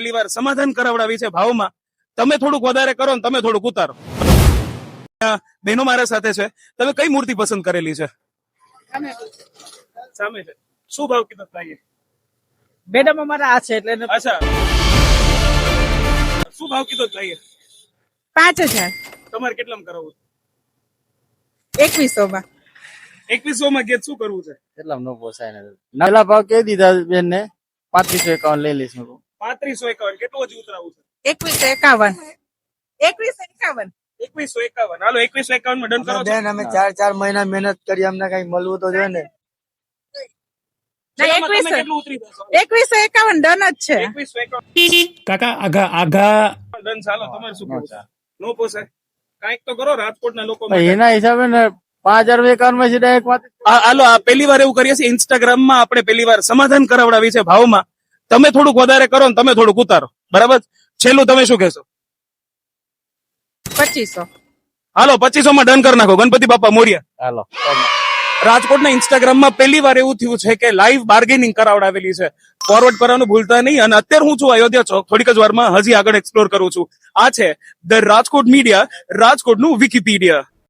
પહેલી વાર સમાધાન કરાવડાવી છે ભાવમાં. તમે થોડુંક વધારે કરો ને તમે થોડુંક ઉતારો. બહેનો મારા સાથે છે. તમે કઈ મૂર્તિ પસંદ કરેલી છે? સામે છે. શું ભાવ કીધો થાય? મેડમ અમારા આ છે એટલે અચ્છા, શું ભાવ કીધો થાય? 5000 તમારે કેટલામાં કરાવવું? 2100 માં 2100 માં ગેટ શું કરવું છે? કેટલા નો પોસાય ને નાલા ભાવ કહી દીધા બેન ને 3551 લઈ લઈશ. 3551. કેટલું હજી ઉતરાવું છે? 2151 2151 2151. હાલો 2151 માં ડન કરો. બેન અમે 4 મહિના મહેનત કરી, અમને કઈ મળવું તો જોઈએ ને. ના, 2151 ડન જ છે. 2151 કાકા આઘા ડન. ચાલો તમારે શું કેવું છે? નો પોસાય કાંઈક તો કરો રાજકોટના લોકો માટે. એના હિસાબે ને 5051 માં સીધા એક વાત. હાલો આ પહેલી વાર એવું કરીએ છીએ. ઇન્સ્ટાગ્રામમાં આપણે પહેલી વાર સમાધાન કરાવડાવી છે ભાવમાં. તમે થોડુંક વધારે કરો ને તમે થોડુંક ઉતારો. બરાબર. છેલ્લું તમે શું કહેશો? 2500 હાલો 2500 માં ડન કરી નાખો. ગણપતિ બાપા મોર્યા. હાલો રાજકોટના ઇન્સ્ટાગ્રામમાં પહેલી વાર એવું થયું છે કે લાઈવ બાર્ગેનિંગ કરાવડાવેલી છે. ફોરવર્ડ કરવાનું ભૂલતા નહીં. અને અત્યારે હું છું અયોધ્યા ચોક. થોડીક જ વારમાં હજી આગળ એક્સપ્લોર કરું છું. આ છે ધ રાજકોટ મીડિયા, રાજકોટનું વિકીપીડિયા.